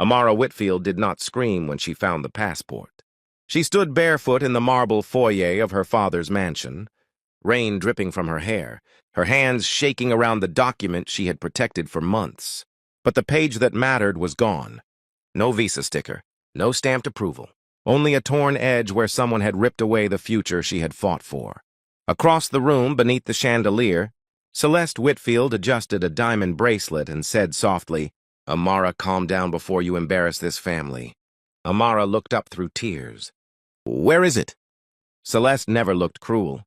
Amara Whitfield did not scream when she found the passport. She stood barefoot in the marble foyer of her father's mansion, rain dripping from her hair, her hands shaking around the document she had protected for months. But the page that mattered was gone. No visa sticker, no stamped approval, only a torn edge where someone had ripped away the future she had fought for. Across the room, beneath the chandelier, Celeste Whitfield adjusted a diamond bracelet and said softly, "Amara, calm down before you embarrass this family." Amara looked up through tears. "Where is it?" Celeste never looked cruel.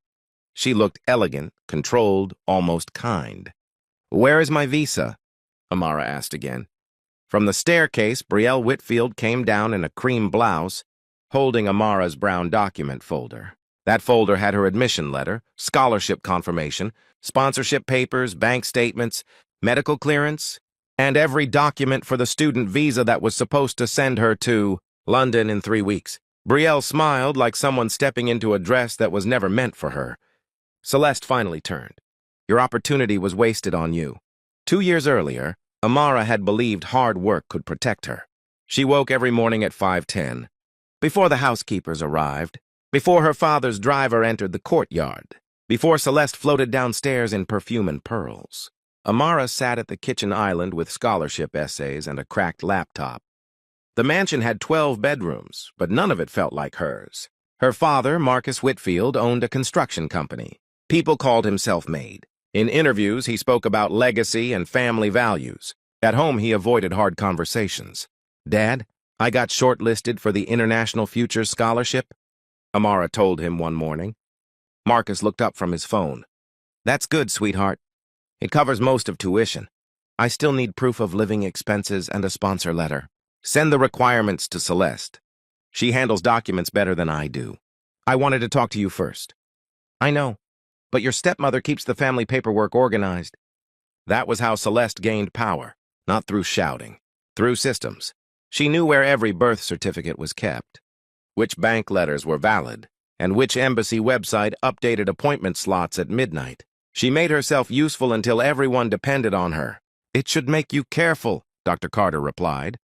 She looked elegant, controlled, almost kind. "Where is my visa?" Amara asked again. From the staircase, Brielle Whitfield came down in a cream blouse, holding Amara's brown document folder. That folder had her admission letter, scholarship confirmation, sponsorship papers, bank statements, medical clearance, and every document for the student visa that was supposed to send her to London in 3 weeks. Brielle smiled like someone stepping into a dress that was never meant for her. Celeste finally turned. "Your opportunity was wasted on you." 2 years earlier, Amara had believed hard work could protect her. She woke every morning at 5:10, before the housekeepers arrived, before her father's driver entered the courtyard, before Celeste floated downstairs in perfume and pearls. Amara sat at the kitchen island with scholarship essays and a cracked laptop. The mansion had 12 bedrooms, but none of it felt like hers. Her father, Marcus Whitfield, owned a construction company. People called him self-made. In interviews, he spoke about legacy and family values. At home, he avoided hard conversations. "Dad, I got shortlisted for the International Futures Scholarship," Amara told him one morning. Marcus looked up from his phone. "That's good, sweetheart. It covers most of tuition. I still need proof of living expenses and a sponsor letter. Send the requirements to Celeste. She handles documents better than I do. I wanted to talk to you first." "I know, but your stepmother keeps the family paperwork organized." That was how Celeste gained power, not through shouting, through systems. She knew where every birth certificate was kept, which bank letters were valid, and which embassy website updated appointment slots at midnight. She made herself useful until everyone depended on her. "It should make you careful," Dr. Carter replied.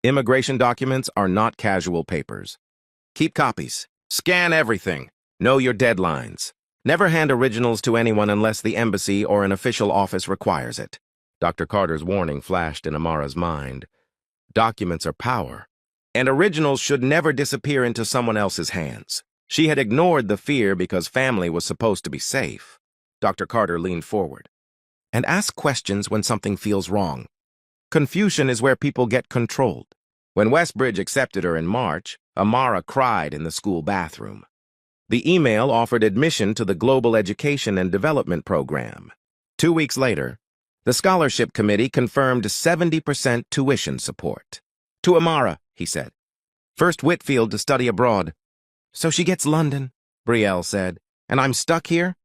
"Immigration documents are not casual papers. Keep copies. Scan everything. Know your deadlines. Never hand originals to anyone unless the embassy or an official office requires it." Dr. Carter's warning flashed in Amara's mind. Documents are power, and originals should never disappear into someone else's hands. She had ignored the fear because family was supposed to be safe. Dr. Carter leaned forward. "And ask questions when something feels wrong. Confusion is where people get controlled." When Westbridge accepted her in March, Amara cried in the school bathroom. The email offered admission to the Global Education and Development Program. 2 weeks later, the scholarship committee confirmed 70% tuition support. "To Amara," he said. "First Whitfield to study abroad." "So she gets London," Brielle said. "And I'm stuck here?"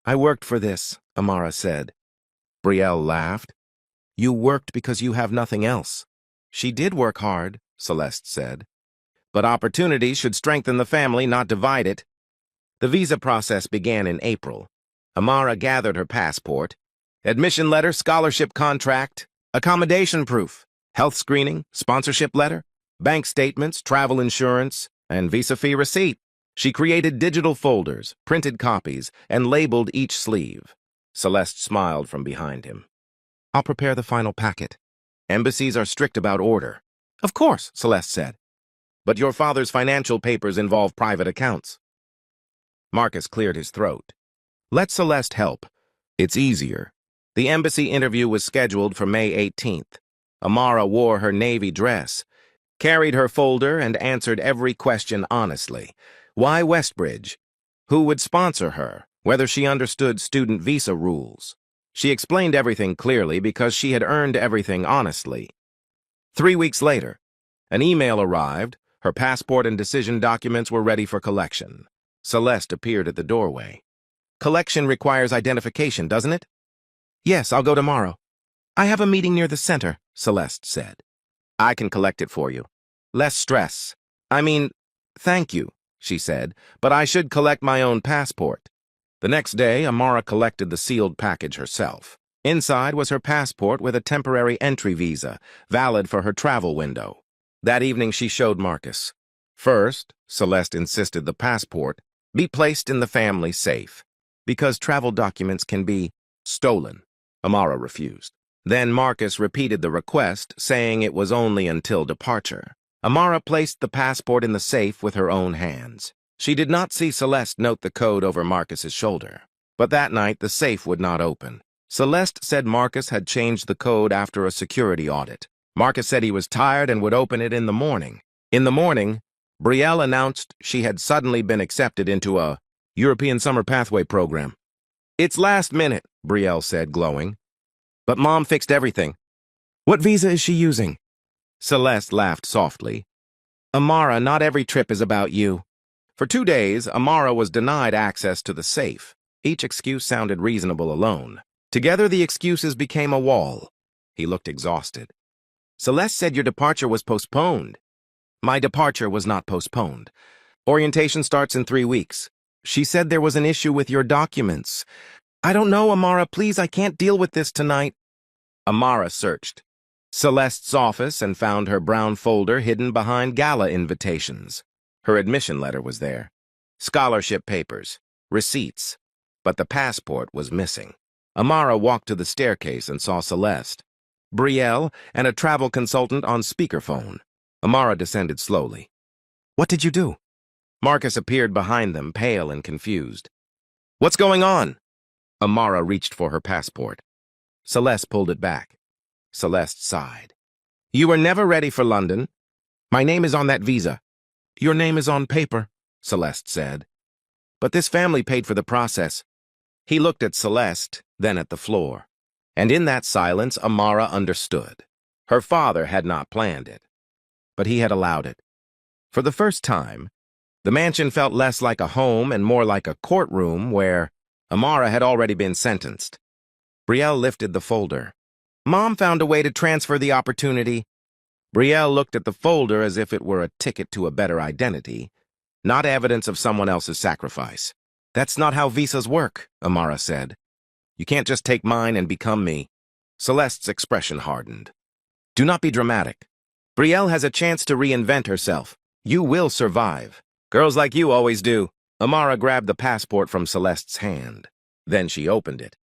"I worked for this," Amara said. Brielle laughed. "You worked because you have nothing else." "She did work hard," Celeste said. "But opportunities should strengthen the family, not divide it." The visa process began in April. Amara gathered her passport, admission letter, scholarship contract, accommodation proof, health screening, sponsorship letter, bank statements, travel insurance, and visa fee receipt. She created digital folders, printed copies, and labeled each sleeve. Celeste smiled from behind him. "I'll prepare the final packet. Embassies are strict about order." "Of course," Celeste said. "But your father's financial papers involve private accounts." Marcus cleared his throat. "Let Celeste help. It's easier." The embassy interview was scheduled for May 18th. Amara wore her navy dress, carried her folder, and answered every question honestly. Why Westbridge? Who would sponsor her? Whether she understood student visa rules? She explained everything clearly because she had earned everything honestly. 3 weeks later, an email arrived. Her passport and decision documents were ready for collection. Celeste appeared at the doorway. "Collection requires identification, doesn't it?" "Yes, I'll go tomorrow." "I have a meeting near the center," Celeste said. "I can collect it for you. Less stress. Thank you," she said, "but I should collect my own passport." The next day, Amara collected the sealed package herself. Inside was her passport with a temporary entry visa, valid for her travel window. That evening she showed Marcus. First, Celeste insisted the passport be placed in the family safe, because travel documents can be stolen. Amara refused. Then Marcus repeated the request, saying it was only until departure. Amara placed the passport in the safe with her own hands. She did not see Celeste note the code over Marcus's shoulder. But that night, the safe would not open. Celeste said Marcus had changed the code after a security audit. Marcus said he was tired and would open it in the morning. In the morning, Brielle announced she had suddenly been accepted into a European Summer Pathway program. "It's last minute," Brielle said, glowing. "But Mom fixed everything." "What visa is she using?" Celeste laughed softly. "Amara, not every trip is about you." For 2 days, Amara was denied access to the safe. Each excuse sounded reasonable alone. Together, the excuses became a wall. He looked exhausted. "Celeste said your departure was postponed." "My departure was not postponed. Orientation starts in 3 weeks. She said there was an issue with your documents." "I don't know, Amara. Please, I can't deal with this tonight." Amara searched Celeste's office and found her brown folder hidden behind gala invitations. Her admission letter was there. Scholarship papers, receipts, but the passport was missing. Amara walked to the staircase and saw Celeste, Brielle, and a travel consultant on speakerphone. Amara descended slowly. "What did you do?" Marcus appeared behind them, pale and confused. "What's going on?" Amara reached for her passport. Celeste pulled it back. Celeste sighed. "You were never ready for London. My name is on that visa." "Your name is on paper," Celeste said. "But this family paid for the process." He looked at Celeste, then at the floor. And in that silence, Amara understood. Her father had not planned it, but he had allowed it. For the first time, the mansion felt less like a home and more like a courtroom where Amara had already been sentenced. Brielle lifted the folder. "Mom found a way to transfer the opportunity." Brielle looked at the folder as if it were a ticket to a better identity, not evidence of someone else's sacrifice. "That's not how visas work," Amara said. "You can't just take mine and become me." Celeste's expression hardened. "Do not be dramatic. Brielle has a chance to reinvent herself. You will survive. Girls like you always do." Amara grabbed the passport from Celeste's hand. Then she opened it.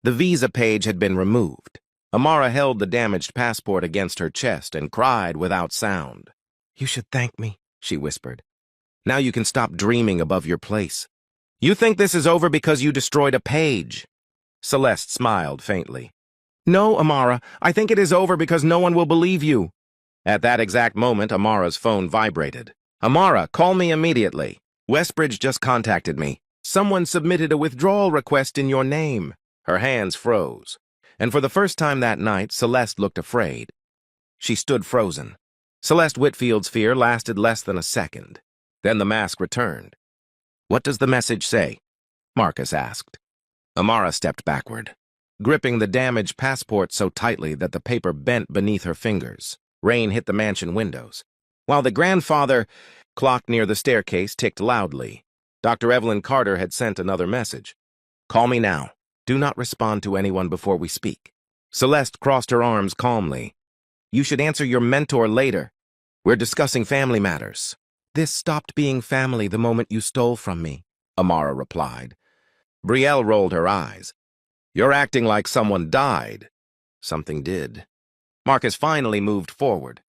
The visa page had been removed. Amara held the damaged passport against her chest and cried without sound. "You should thank me," she whispered. "Now you can stop dreaming above your place. You think this is over because you destroyed a page." Celeste smiled faintly. "No, Amara, I think it is over because no one will believe you." At that exact moment, Amara's phone vibrated. "Amara, call me immediately. Westbridge just contacted me. Someone submitted a withdrawal request in your name." Her hands froze. And for the first time that night, Celeste looked afraid. She stood frozen. Celeste Whitfield's fear lasted less than a second. Then the mask returned. "What does the message say?" Marcus asked. Amara stepped backward, gripping the damaged passport so tightly that the paper bent beneath her fingers. Rain hit the mansion windows. While the grandfather clock near the staircase ticked loudly, Dr. Evelyn Carter had sent another message. "Call me now. Do not respond to anyone before we speak." Celeste crossed her arms calmly. "You should answer your mentor later. We're discussing family matters." "This stopped being family the moment you stole from me," Amara replied. Brielle rolled her eyes. "You're acting like someone died." "Something did." Marcus finally moved forward.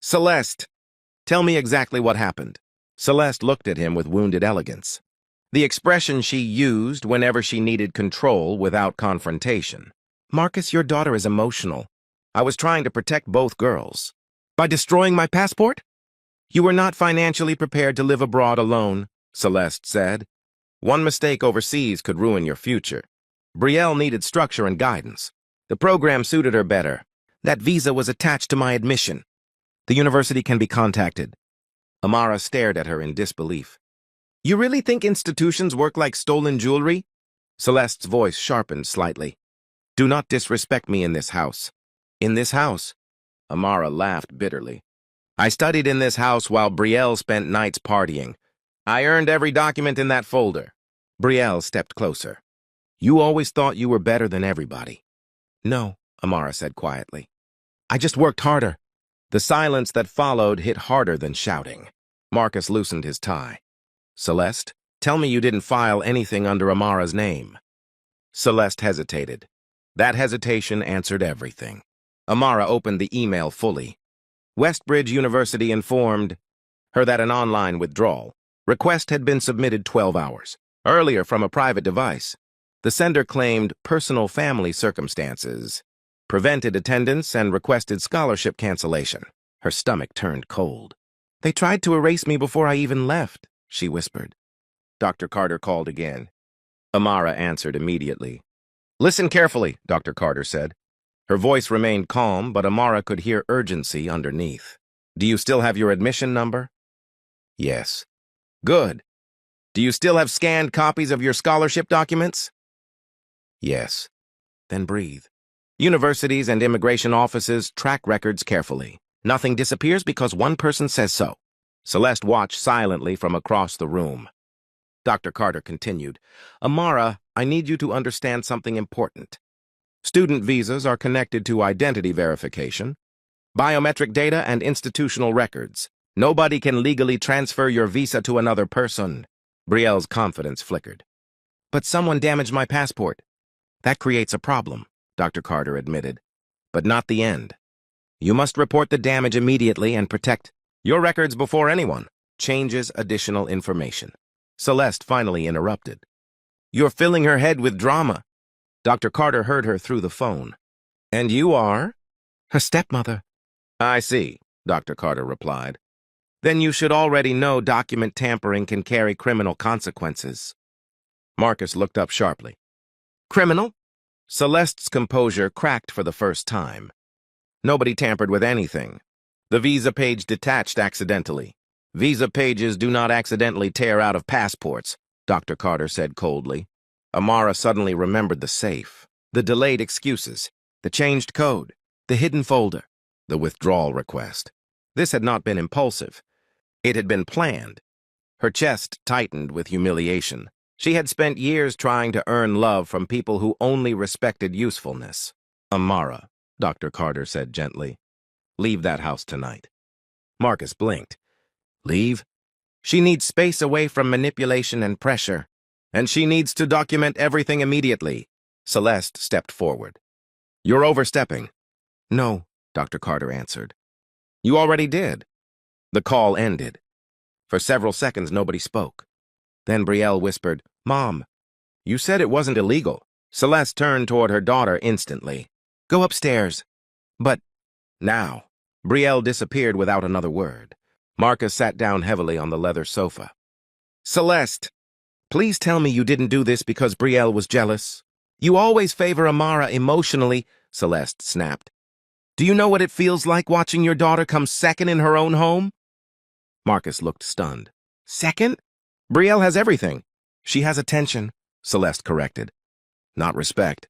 "Celeste, tell me exactly what happened." Celeste looked at him with wounded elegance. The expression she used whenever she needed control without confrontation. "Marcus, your daughter is emotional. I was trying to protect both girls." "By destroying my passport?" "You were not financially prepared to live abroad alone," Celeste said. "One mistake overseas could ruin your future." Brielle needed structure and guidance. The program suited her better. "That visa was attached to my admission. The university can be contacted." Amara stared at her in disbelief. "You really think institutions work like stolen jewelry?" Celeste's voice sharpened slightly. "Do not disrespect me in this house." "In this house?" Amara laughed bitterly. "I studied in this house while Brielle spent nights partying. I earned every document in that folder." Brielle stepped closer. "You always thought you were better than everybody." No, Amara said quietly. I just worked harder. The silence that followed hit harder than shouting. Marcus loosened his tie. Celeste, tell me you didn't file anything under Amara's name. Celeste hesitated. That hesitation answered everything. Amara opened the email fully. Westbridge University informed her that an online withdrawal request had been submitted 12 hours earlier from a private device. The sender claimed personal family circumstances prevented attendance and requested scholarship cancellation. Her stomach turned cold. They tried to erase me before I even left, she whispered. Dr. Carter called again. Amara answered immediately. Listen carefully, Dr. Carter said. Her voice remained calm, but Amara could hear urgency underneath. Do you still have your admission number? Yes. Good. Do you still have scanned copies of your scholarship documents? Yes. Then breathe. Universities and immigration offices track records carefully. Nothing disappears because one person says so. Celeste watched silently from across the room. Dr. Carter continued, Amara, I need you to understand something important. Student visas are connected to identity verification, biometric data, and institutional records. Nobody can legally transfer your visa to another person. Brielle's confidence flickered. But someone damaged my passport. That creates a problem, Dr. Carter admitted, but not the end. You must report the damage immediately and protect your records before anyone changes additional information. Celeste finally interrupted. You're filling her head with drama. Dr. Carter heard her through the phone. And you are? Her stepmother. I see, Dr. Carter replied. Then you should already know document tampering can carry criminal consequences. Marcus looked up sharply. Criminal? Celeste's composure cracked for the first time. Nobody tampered with anything. The visa page detached accidentally. Visa pages do not accidentally tear out of passports, Dr. Carter said coldly. Amara suddenly remembered the safe, the delayed excuses, the changed code, the hidden folder, the withdrawal request. This had not been impulsive. It had been planned. Her chest tightened with humiliation. She had spent years trying to earn love from people who only respected usefulness. Amara, Dr. Carter said gently, leave that house tonight. Marcus blinked. Leave? She needs space away from manipulation and pressure, and she needs to document everything immediately. Celeste stepped forward. You're overstepping. No, Dr. Carter answered. You already did. The call ended. For several seconds, nobody spoke. Then Brielle whispered, Mom, you said it wasn't illegal. Celeste turned toward her daughter instantly. Go upstairs. But now, Brielle disappeared without another word. Marcus sat down heavily on the leather sofa. Celeste, please tell me you didn't do this because Brielle was jealous. You always favor Amara emotionally, Celeste snapped. Do you know what it feels like watching your daughter come second in her own home? Marcus looked stunned. Second? Brielle has everything. She has attention, Celeste corrected. Not respect.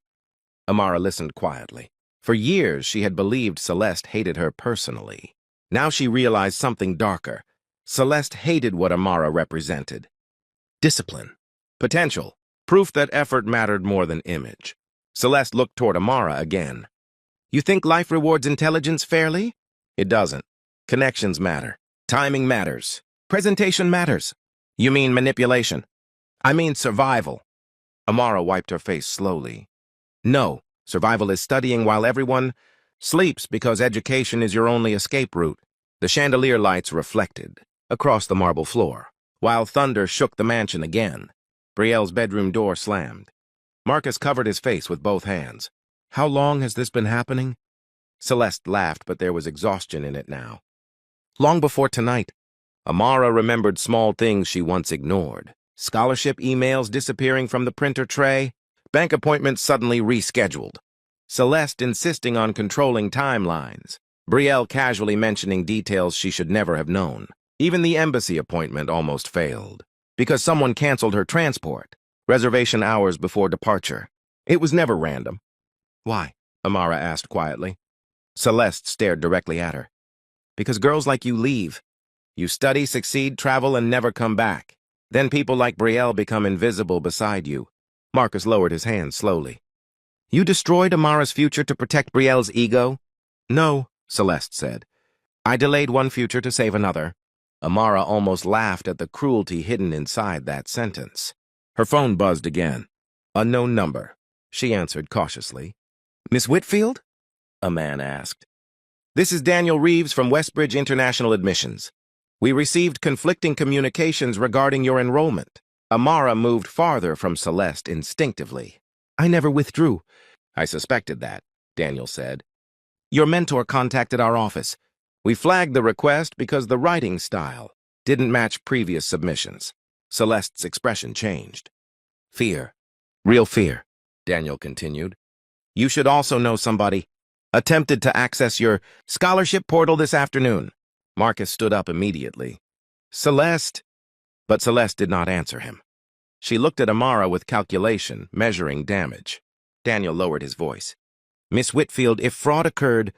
Amara listened quietly. For years, she had believed Celeste hated her personally. Now she realized something darker. Celeste hated what Amara represented. Discipline. Potential. Proof that effort mattered more than image. Celeste looked toward Amara again. You think life rewards intelligence fairly? It doesn't. Connections matter. Timing matters. Presentation matters. You mean manipulation? I mean survival. Amara wiped her face slowly. No, survival is studying while everyone sleeps because education is your only escape route. The chandelier lights reflected across the marble floor, while thunder shook the mansion again. Brielle's bedroom door slammed. Marcus covered his face with both hands. How long has this been happening? Celeste laughed, but there was exhaustion in it now. Long before tonight. Amara remembered small things she once ignored. Scholarship emails disappearing from the printer tray, bank appointments suddenly rescheduled. Celeste insisting on controlling timelines. Brielle casually mentioning details she should never have known. Even the embassy appointment almost failed. Because someone canceled her transport. Reservation hours before departure. It was never random. Why? Amara asked quietly. Celeste stared directly at her. Because girls like you leave. You study, succeed, travel, and never come back. Then people like Brielle become invisible beside you. Marcus lowered his hand slowly. You destroyed Amara's future to protect Brielle's ego? No, Celeste said. I delayed one future to save another. Amara almost laughed at the cruelty hidden inside that sentence. Her phone buzzed again. Unknown number, she answered cautiously. Miss Whitfield? A man asked. This is Daniel Reeves from Westbridge International Admissions. We received conflicting communications regarding your enrollment. Amara moved farther from Celeste instinctively. I never withdrew. I suspected that, Daniel said. Your mentor contacted our office. We flagged the request because the writing style didn't match previous submissions. Celeste's expression changed. Fear. Real fear, Daniel continued. You should also know somebody. Attempted to access your scholarship portal this afternoon. Marcus stood up immediately. Celeste. But Celeste did not answer him. She looked at Amara with calculation, measuring damage. Daniel lowered his voice. Miss Whitfield, if fraud occurred,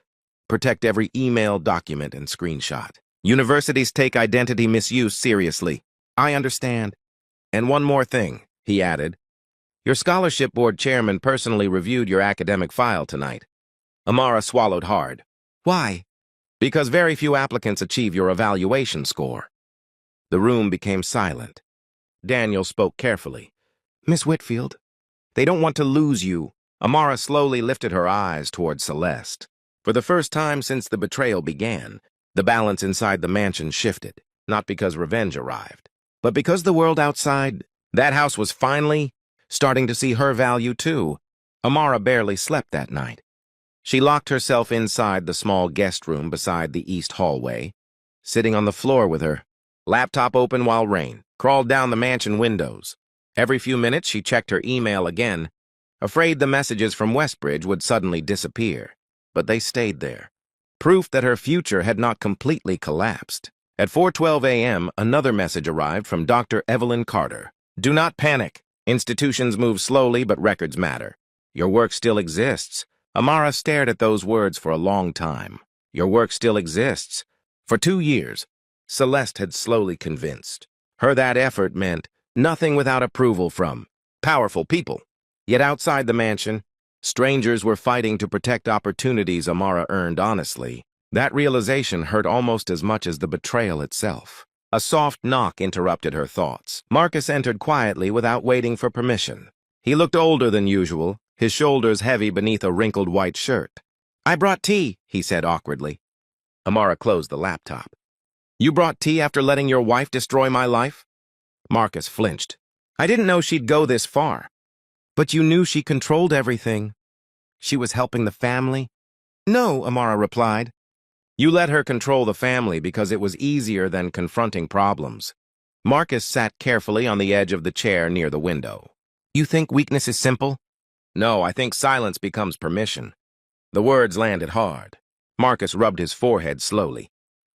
protect every email, document, and screenshot. Universities take identity misuse seriously. I understand. And one more thing, he added. Your scholarship board chairman personally reviewed your academic file tonight. Amara swallowed hard. Why? Because very few applicants achieve your evaluation score. The room became silent. Daniel spoke carefully. Miss Whitfield, they don't want to lose you. Amara slowly lifted her eyes toward Celeste. For the first time since the betrayal began, the balance inside the mansion shifted, not because revenge arrived, but because the world outside, that house was finally starting to see her value too. Amara barely slept that night. She locked herself inside the small guest room beside the east hallway, sitting on the floor with her laptop open while rain crawled down the mansion windows. Every few minutes she checked her email again, afraid the messages from Westbridge would suddenly disappear. But they stayed there. Proof that her future had not completely collapsed. At 4:12 a.m., another message arrived from Dr. Evelyn Carter. Do not panic. Institutions move slowly, but records matter. Your work still exists. Amara stared at those words for a long time. Your work still exists. For 2 years, Celeste had slowly convinced her that effort meant nothing without approval from powerful people. Yet outside the mansion, strangers were fighting to protect opportunities Amara earned honestly. That realization hurt almost as much as the betrayal itself. A soft knock interrupted her thoughts. Marcus entered quietly without waiting for permission. He looked older than usual, his shoulders heavy beneath a wrinkled white shirt. I brought tea, he said awkwardly. Amara closed the laptop. You brought tea after letting your wife destroy my life? Marcus flinched. I didn't know she'd go this far. But you knew she controlled everything. She was helping the family? No, Amara replied. You let her control the family because it was easier than confronting problems. Marcus sat carefully on the edge of the chair near the window. You think weakness is simple? No, I think silence becomes permission. The words landed hard. Marcus rubbed his forehead slowly.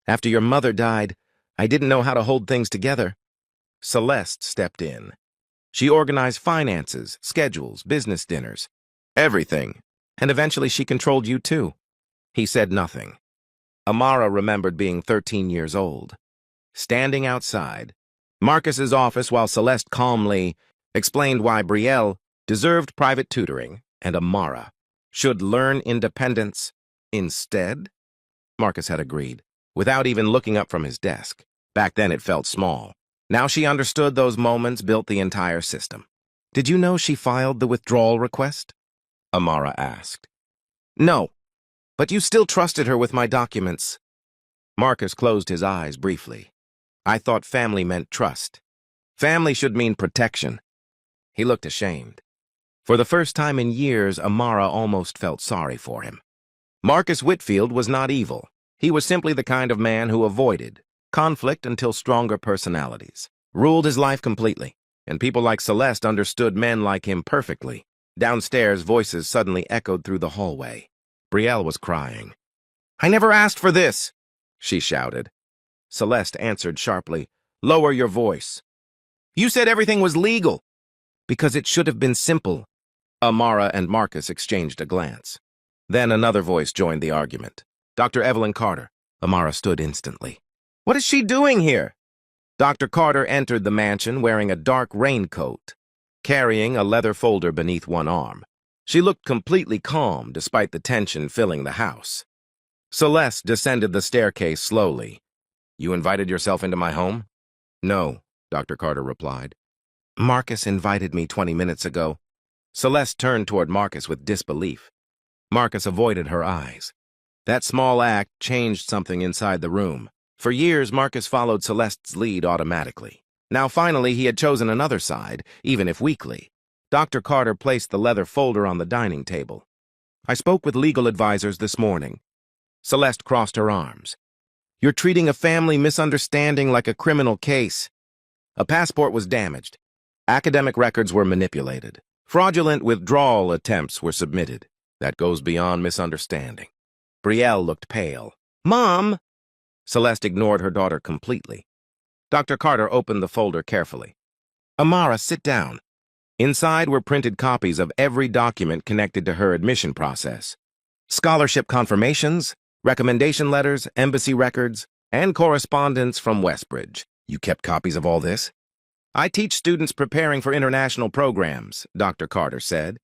After your mother died, I didn't know how to hold things together. Celeste stepped in. She organized finances, schedules, business dinners, everything. And eventually she controlled you too. He said nothing. Amara remembered being 13 years old. Standing outside Marcus's office while Celeste calmly explained why Brielle deserved private tutoring and Amara should learn independence instead. Marcus had agreed, without even looking up from his desk. Back then it felt small. Now she understood those moments built the entire system. Did you know she filed the withdrawal request? Amara asked. No, but you still trusted her with my documents. Marcus closed his eyes briefly. I thought family meant trust. Family should mean protection. He looked ashamed. For the first time in years, Amara almost felt sorry for him. Marcus Whitfield was not evil. He was simply the kind of man who avoided conflict until stronger personalities ruled his life completely, and people like Celeste understood men like him perfectly. Downstairs, voices suddenly echoed through the hallway. Brielle was crying. I never asked for this, she shouted. Celeste answered sharply, Lower your voice. You said everything was legal. Because it should have been simple. Amara and Marcus exchanged a glance. Then another voice joined the argument. Dr. Evelyn Carter. Amara stood instantly. What is she doing here? Dr. Carter entered the mansion wearing a dark raincoat, carrying a leather folder beneath one arm. She looked completely calm despite the tension filling the house. Celeste descended the staircase slowly. "You invited yourself into my home?" "No," Dr. Carter replied. "Marcus invited me 20 minutes ago." Celeste turned toward Marcus with disbelief. Marcus avoided her eyes. That small act changed something inside the room. For years, Marcus followed Celeste's lead automatically. Now finally, he had chosen another side, even if weakly. Dr. Carter placed the leather folder on the dining table. "I spoke with legal advisors this morning." Celeste crossed her arms. "You're treating a family misunderstanding like a criminal case." A passport was damaged. Academic records were manipulated. Fraudulent withdrawal attempts were submitted. That goes beyond misunderstanding. Brielle looked pale. "Mom!" Celeste ignored her daughter completely. Dr. Carter opened the folder carefully. "Amara, sit down." Inside were printed copies of every document connected to her admission process. Scholarship confirmations, recommendation letters, embassy records, and correspondence from Westbridge. "You kept copies of all this?" "I teach students preparing for international programs," Dr. Carter said.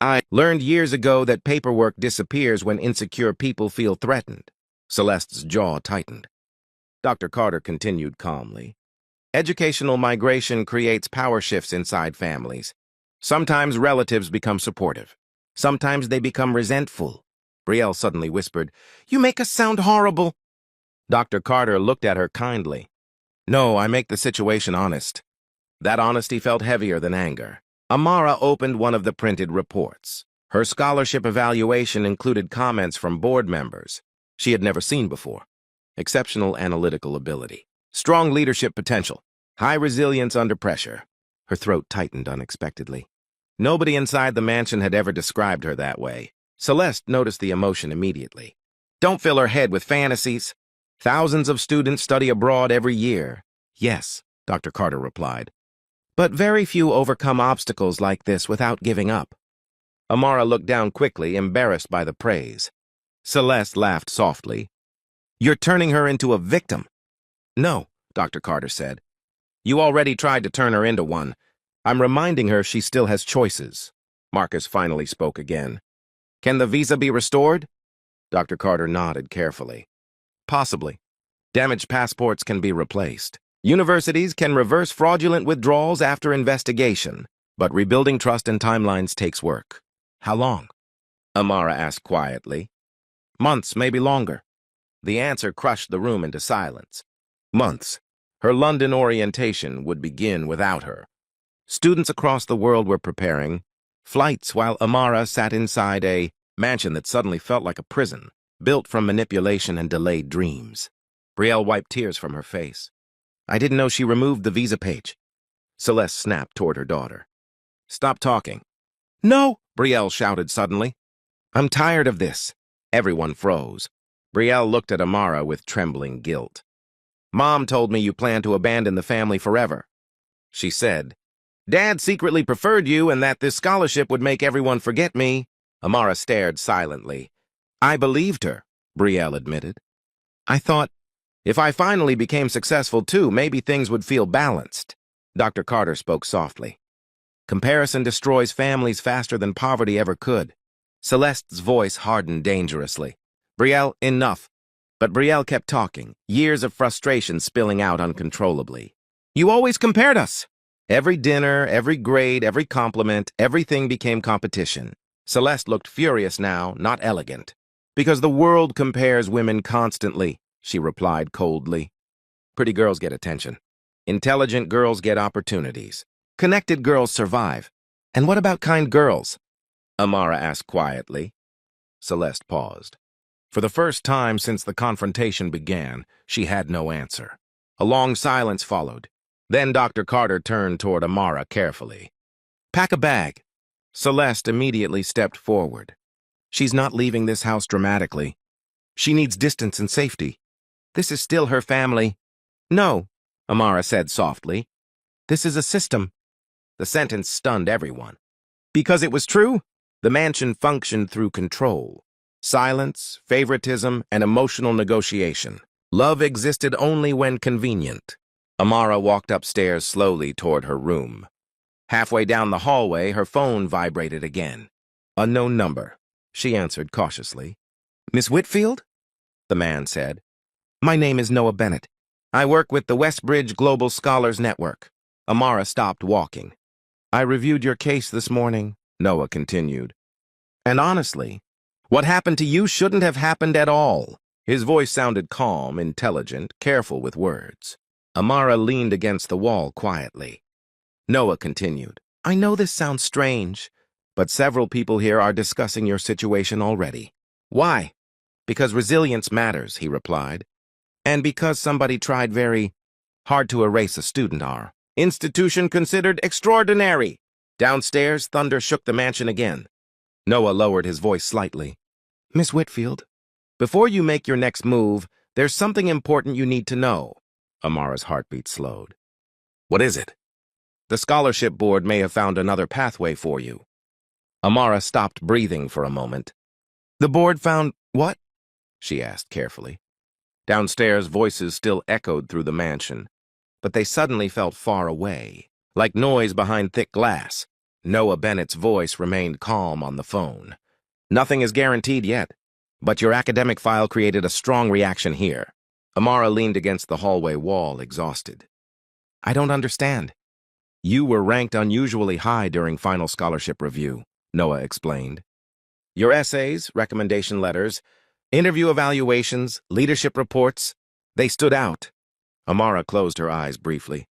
"I learned years ago that paperwork disappears when insecure people feel threatened." Celeste's jaw tightened. Dr. Carter continued calmly. "Educational migration creates power shifts inside families. Sometimes relatives become supportive. Sometimes they become resentful." Brielle suddenly whispered, "You make us sound horrible." Dr. Carter looked at her kindly. "No, I make the situation honest." That honesty felt heavier than anger. Amara opened one of the printed reports. Her scholarship evaluation included comments from board members she had never seen before. Exceptional analytical ability, strong leadership potential, high resilience under pressure. Her throat tightened unexpectedly. Nobody inside the mansion had ever described her that way. Celeste noticed the emotion immediately. "Don't fill her head with fantasies. Thousands of students study abroad every year." "Yes," Dr. Carter replied. "But very few overcome obstacles like this without giving up." Amara looked down quickly, embarrassed by the praise. Celeste laughed softly. "You're turning her into a victim." "No," Dr. Carter said. "You already tried to turn her into one. I'm reminding her she still has choices." Marcus finally spoke again. "Can the visa be restored?" Dr. Carter nodded carefully. "Possibly. Damaged passports can be replaced. Universities can reverse fraudulent withdrawals after investigation, but rebuilding trust and timelines takes work." "How long?" Amara asked quietly. "Months, maybe longer." The answer crushed the room into silence. Months. Her London orientation would begin without her. Students across the world were preparing flights while Amara sat inside a mansion that suddenly felt like a prison, built from manipulation and delayed dreams. Brielle wiped tears from her face. "I didn't know she removed the visa page." Celeste snapped toward her daughter. "Stop talking." "No!" Brielle shouted suddenly. "I'm tired of this." Everyone froze. Brielle looked at Amara with trembling guilt. "Mom told me you plan to abandon the family forever." She said, "Dad secretly preferred you and that this scholarship would make everyone forget me." Amara stared silently. "I believed her," Brielle admitted. "I thought, if I finally became successful too, maybe things would feel balanced." Dr. Carter spoke softly. "Comparison destroys families faster than poverty ever could." Celeste's voice hardened dangerously. "Brielle, enough." But Brielle kept talking, years of frustration spilling out uncontrollably. "You always compared us." Every dinner, every grade, every compliment, everything became competition. Celeste looked furious now, not elegant. "Because the world compares women constantly," she replied coldly. "Pretty girls get attention. Intelligent girls get opportunities. Connected girls survive. And what about kind girls?" Amara asked quietly. Celeste paused. For the first time since the confrontation began, she had no answer. A long silence followed. Then Dr. Carter turned toward Amara carefully. "Pack a bag." Celeste immediately stepped forward. "She's not leaving this house dramatically. She needs distance and safety. This is still her family." "No," Amara said softly. "This is a system." The sentence stunned everyone. Because it was true, the mansion functioned through control. Silence, favoritism, and emotional negotiation. Love existed only when convenient. Amara walked upstairs slowly toward her room. Halfway down the hallway, her phone vibrated again. Unknown number, she answered cautiously. Miss Whitfield? The man said. My name is Noah Bennett. I work with the Westbridge Global Scholars Network. Amara stopped walking. I reviewed your case this morning, Noah continued. And honestly, what happened to you shouldn't have happened at all. His voice sounded calm, intelligent, careful with words. Amara leaned against the wall quietly. Noah continued. I know this sounds strange, but several people here are discussing your situation already. Why? Because resilience matters, he replied. And because somebody tried very hard to erase a student our institution considered extraordinary. Downstairs, thunder shook the mansion again. Noah lowered his voice slightly. Miss Whitfield, before you make your next move, there's something important you need to know. Amara's heartbeat slowed. What is it? The scholarship board may have found another pathway for you. Amara stopped breathing for a moment. The board found what? She asked carefully. Downstairs, voices still echoed through the mansion, but they suddenly felt far away, like noise behind thick glass. Noah Bennett's voice remained calm on the phone. Nothing is guaranteed yet, but your academic file created a strong reaction here. Amara leaned against the hallway wall, exhausted. I don't understand. You were ranked unusually high during final scholarship review, Noah explained. Your essays, recommendation letters, interview evaluations, leadership reports, they stood out. Amara closed her eyes briefly.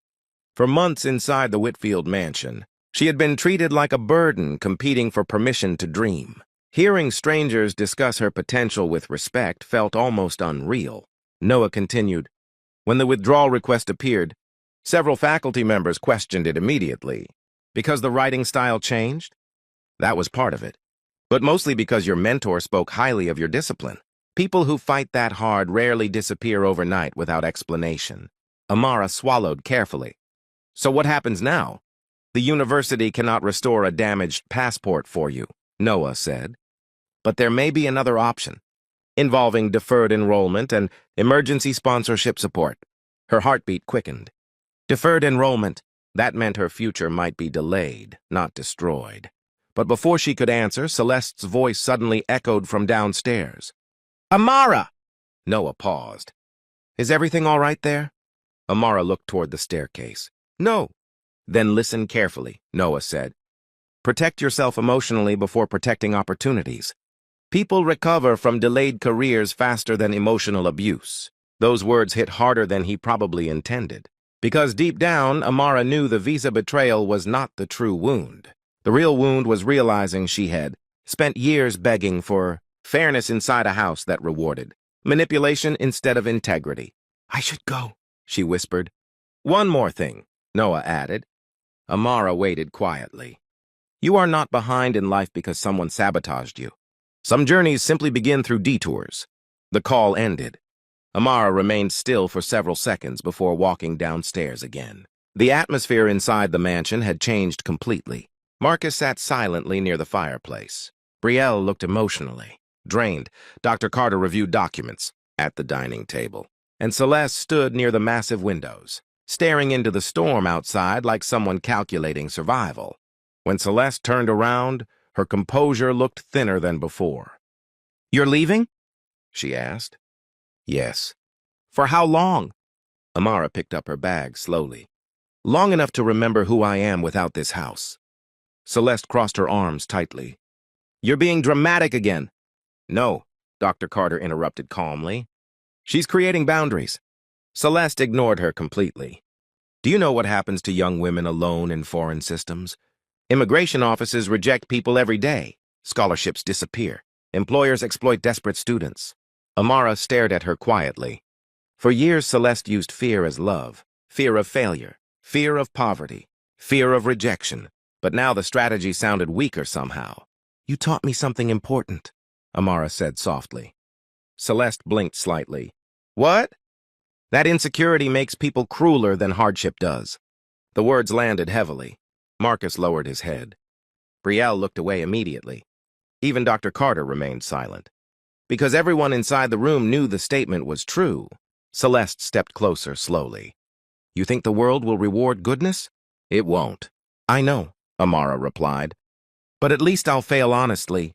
For months inside the Whitfield mansion, she had been treated like a burden competing for permission to dream. Hearing strangers discuss her potential with respect felt almost unreal. Noah continued. When the withdrawal request appeared, several faculty members questioned it immediately. Because the writing style changed? That was part of it. But mostly because your mentor spoke highly of your discipline. People who fight that hard rarely disappear overnight without explanation. Amara swallowed carefully. So what happens now? The university cannot restore a damaged passport for you, Noah said. But there may be another option, involving deferred enrollment and emergency sponsorship support. Her heartbeat quickened. Deferred enrollment. That meant her future might be delayed, not destroyed. But before she could answer, Celeste's voice suddenly echoed from downstairs. Amara! Noah paused. Is everything all right there? Amara looked toward the staircase. No. Then listen carefully, Noah said. Protect yourself emotionally before protecting opportunities. People recover from delayed careers faster than emotional abuse. Those words hit harder than he probably intended. Because deep down, Amara knew the visa betrayal was not the true wound. The real wound was realizing she had spent years begging for fairness inside a house that rewarded manipulation instead of integrity. I should go, she whispered. One more thing, Noah added. Amara waited quietly. You are not behind in life because someone sabotaged you. Some journeys simply begin through detours. The call ended. Amara remained still for several seconds before walking downstairs again. The atmosphere inside the mansion had changed completely. Marcus sat silently near the fireplace. Brielle looked emotionally drained. Dr. Carter reviewed documents at the dining table, and Celeste stood near the massive windows, staring into the storm outside like someone calculating survival. When Celeste turned around, her composure looked thinner than before. You're leaving? She asked. Yes. For how long? Amara picked up her bag slowly. Long enough to remember who I am without this house. Celeste crossed her arms tightly. You're being dramatic again. No, Dr. Carter interrupted calmly. She's creating boundaries. Celeste ignored her completely. Do you know what happens to young women alone in foreign systems? Immigration offices reject people every day. Scholarships disappear. Employers exploit desperate students. Amara stared at her quietly. For years, Celeste used fear as love. Fear of failure. Fear of poverty. Fear of rejection. But now the strategy sounded weaker somehow. You taught me something important, Amara said softly. Celeste blinked slightly. What? That insecurity makes people crueler than hardship does. The words landed heavily. Marcus lowered his head. Brielle looked away immediately. Even Dr. Carter remained silent. Because everyone inside the room knew the statement was true, Celeste stepped closer slowly. You think the world will reward goodness? It won't. I know, Amara replied. But at least I'll fail honestly.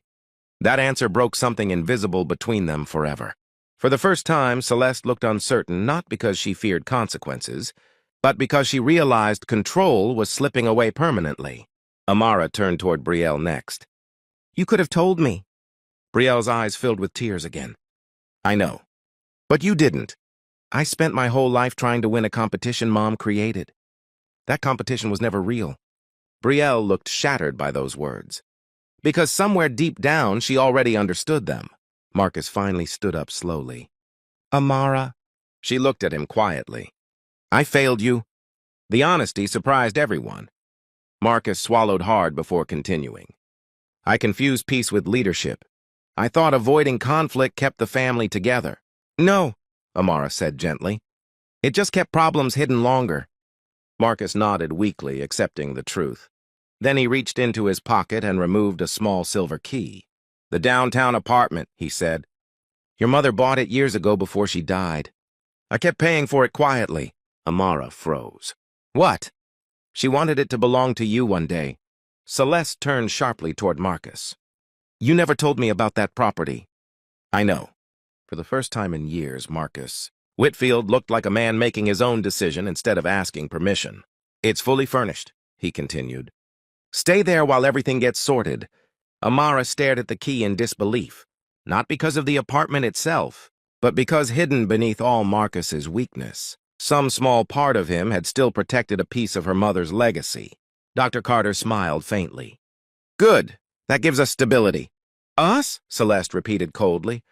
That answer broke something invisible between them forever. For the first time, Celeste looked uncertain, not because she feared consequences, but because she realized control was slipping away permanently. Amara turned toward Brielle next. You could have told me. Brielle's eyes filled with tears again. I know. But you didn't. I spent my whole life trying to win a competition Mom created. That competition was never real. Brielle looked shattered by those words. Because somewhere deep down, she already understood them. Marcus finally stood up slowly. Amara. She looked at him quietly. I failed you. The honesty surprised everyone. Marcus swallowed hard before continuing. I confused peace with leadership. I thought avoiding conflict kept the family together. No, Amara said gently. It just kept problems hidden longer. Marcus nodded weakly, accepting the truth. Then he reached into his pocket and removed a small silver key. The downtown apartment, he said. Your mother bought it years ago before she died. I kept paying for it quietly. Amara froze. What? She wanted it to belong to you one day. Celeste turned sharply toward Marcus. You never told me about that property. I know. For the first time in years, Marcus. Whitfield looked like a man making his own decision instead of asking permission. It's fully furnished, he continued. Stay there while everything gets sorted. Amara stared at the key in disbelief, not because of the apartment itself, but because hidden beneath all Marcus's weakness, some small part of him had still protected a piece of her mother's legacy. Dr. Carter smiled faintly. Good. That gives us stability. Us? Celeste repeated coldly.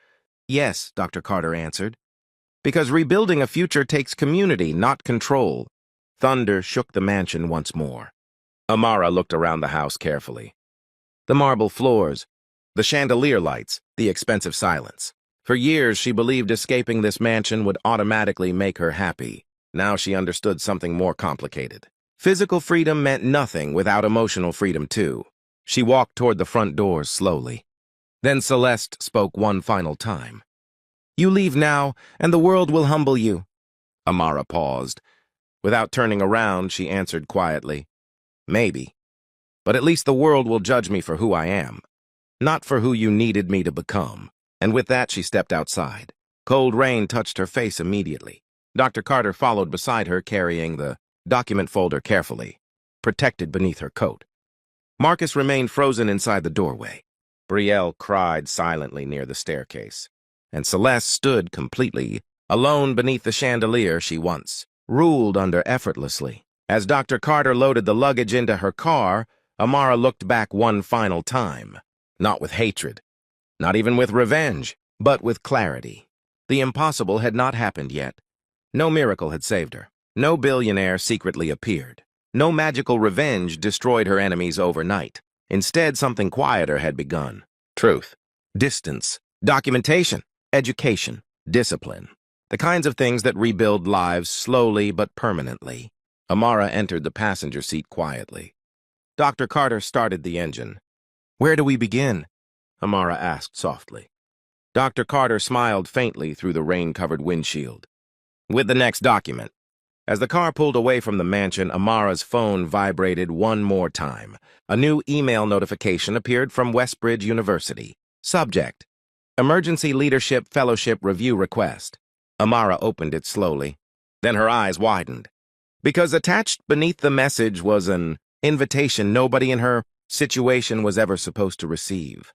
Yes, Dr. Carter answered. Because rebuilding a future takes community, not control. Thunder shook the mansion once more. Amara looked around the house carefully. The marble floors, the chandelier lights, the expensive silence. For years, she believed escaping this mansion would automatically make her happy. Now she understood something more complicated. Physical freedom meant nothing without emotional freedom, too. She walked toward the front doors slowly. Then Celeste spoke one final time. You leave now, and the world will humble you. Amara paused. Without turning around, she answered quietly. Maybe. But at least the world will judge me for who I am, not for who you needed me to become. And with that, she stepped outside. Cold rain touched her face immediately. Dr. Carter followed beside her, carrying the document folder carefully, protected beneath her coat. Marcus remained frozen inside the doorway. Brielle cried silently near the staircase, and Celeste stood completely alone beneath the chandelier she once ruled under effortlessly. As Dr. Carter loaded the luggage into her car, Amara looked back one final time, not with hatred, not even with revenge, but with clarity. The impossible had not happened yet. No miracle had saved her. No billionaire secretly appeared. No magical revenge destroyed her enemies overnight. Instead, something quieter had begun. Truth, distance, documentation, education, discipline. The kinds of things that rebuild lives slowly but permanently. Amara entered the passenger seat quietly. Dr. Carter started the engine. Where do we begin? Amara asked softly. Dr. Carter smiled faintly through the rain-covered windshield. With the next document. As the car pulled away from the mansion, Amara's phone vibrated one more time. A new email notification appeared from Westbridge University. Subject: Emergency Leadership Fellowship Review Request. Amara opened it slowly. Then her eyes widened. Because attached beneath the message was an invitation nobody in her situation was ever supposed to receive.